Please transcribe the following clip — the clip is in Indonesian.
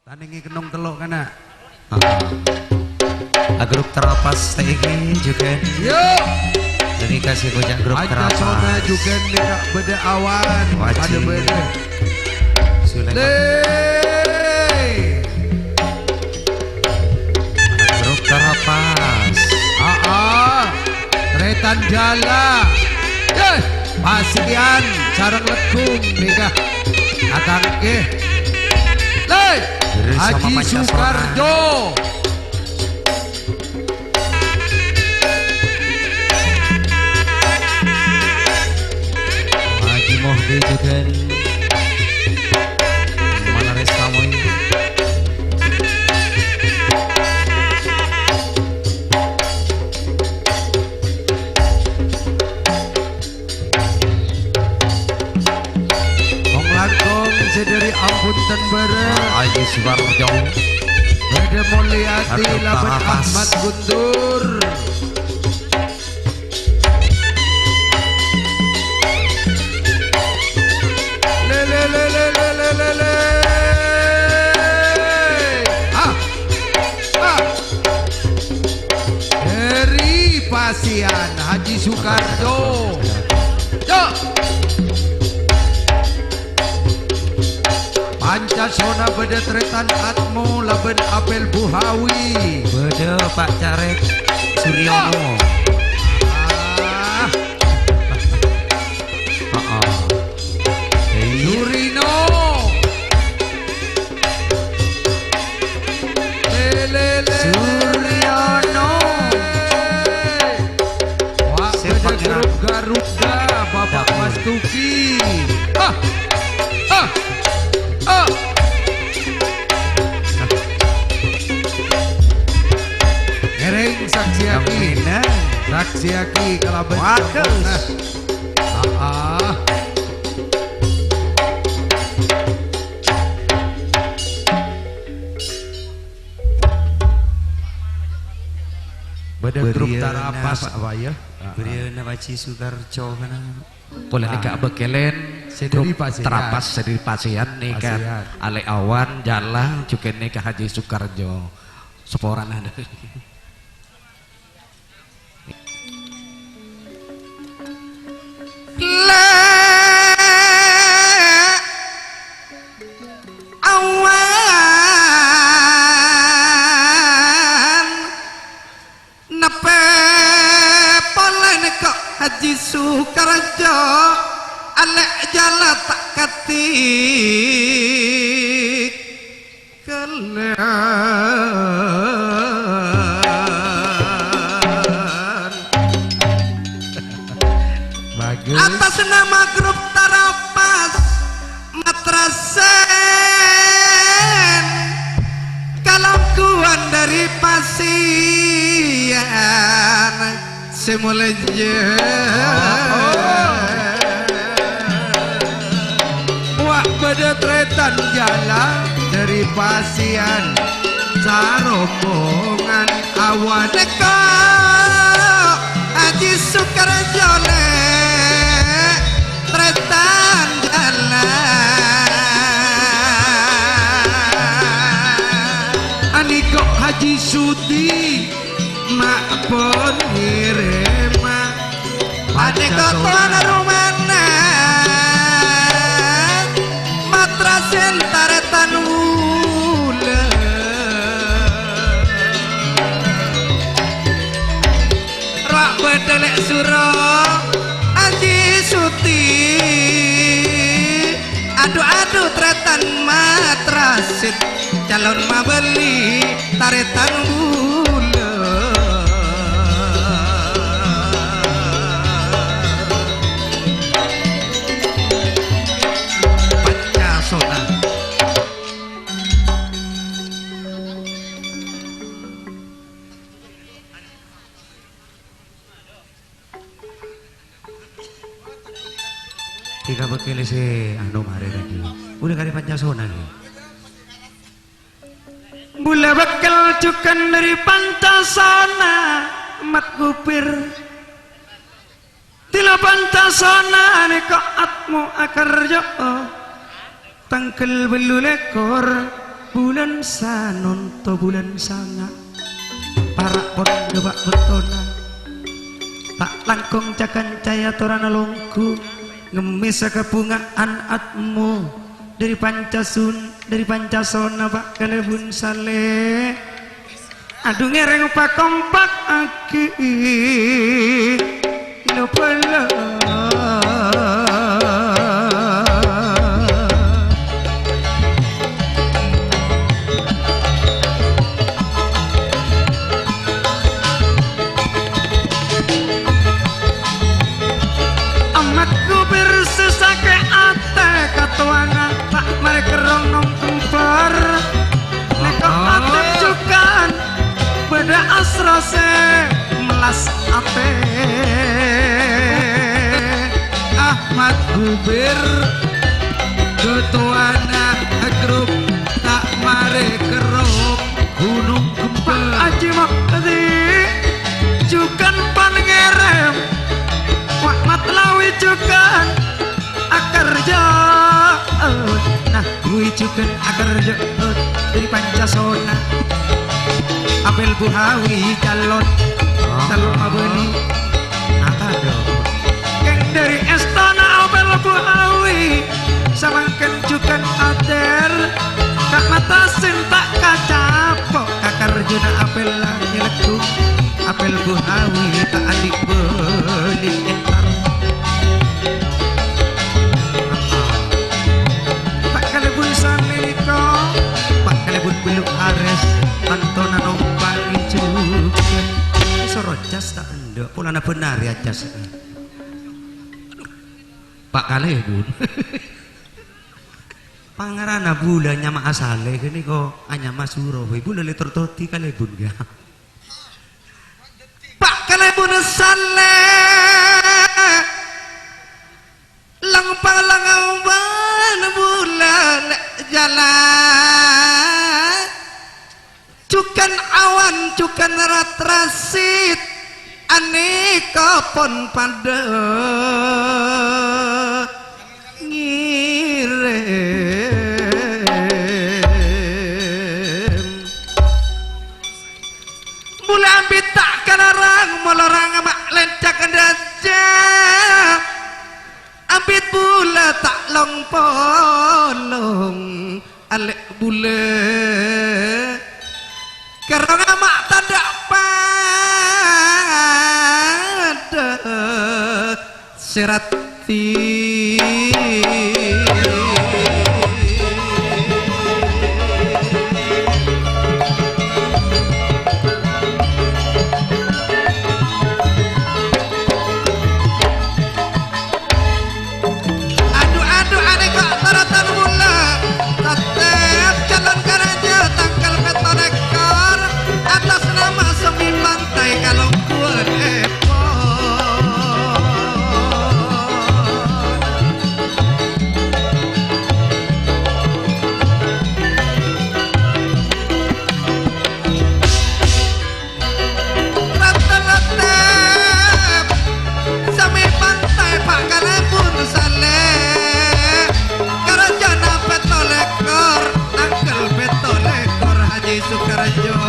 Tandingi kenung teluk kana. Grup terapas ini juga. Yuk. Jadi kasih bocah grup terapas. Sona juga nih beda awan. Ada beda. Grup terapas. Tretan jala. Pasian sarang lekung nikah. Akang ke. Haji Sukarjo. Haji Mohdi juga. Malares Samoy. Kong langkong sedari ampun ten bareng. Haji Sukarjo. Beda Mulyati laban Ahmad Guntur. Dari Pasian Haji Sukarjo. Yuk. Pancasona beda tretan atmo laben apel buhawi. Beda Pak Carek Suryono. Surino. Suryono. Wah, beda grup Garuda Bapak Mas Tuki. Ereng saksi aki, saksi aki kalaban. Beda grup tarapas apa ya? Beriana Haji Sukarjo kana. Boleh nika bekelen Sediri grup Pasian. terapas sediri Pasian nih kan. Pasian. Ale awan jalan juga nih ke Haji Sukarjo. Seporan ada. Haji Sukarjo alek jala tak katik kalian Bagus. atas nama grup tarapas matrasen kalangkuan dari Pasian semulaja Wak beda tretan jalan dari Pasian sarombongan awan. Neko Haji Sukarjo le tretan jalan Aniko Haji Sudi mak pon ngirema Aneko tuan rumana matrasen taretan ula rak bedelek suro Haji Suti adu-adu tretan matrasit calon mabeli taretan ula Pancasona. Tiga bekele si anu mare tadi. Udah kali Pancasona nih. Bula bekal cukan dari Pancasona mat kupir tila Pancasona neka atmu akarjo tangkel belulekor bulan bulan sanon to bulan sanga para pon gebak betona tak langkong cakan caya torana longku ngemis kebungaan atmu dari pancasona pak kalebun sale aduh ngereng pak kompak aki no pala asrase melas ate Ahmad Gubir ketuana grup tak mare kerok gunung Pak kempel Haji Makti jukan pangerem Wak Matlawi jukan akarja nah gue jukan akarja dari Pancasona Apel Buhawi calon mabeni Apa dong? Keng dari Estana Apel Buhawi samangken jukan ader kak matasin tak kacapok kakar juna apel nyelekum Apel Buhawi tak adik beli entar Pak Kalebun Saniko Pak Kalebun Beluk Ares Antona Nombang Ijukan Sorocas tak endok pulana benar ya cas Pak Kalebun. Pangarana bulan nyama asale gini kok anyama suro ibu lele tertoti Kalebun ga Pak Kalebun sale lang palangawan bulan jalan cukan awan cukan ratrasit aneka pon pada ngirim mula ambit tak kalarang melarang mak lencak daja ambit bula tak long polong alek bule karena mak tak pada serati aduh aneh kok taratan mula tetep jalan karaja tanggal petonekor atas nama semi pantai kalau gue depon tetep semi pantai Pak Kalebun sale Karajana petolekor tanggal petolekor Haji Sukarjo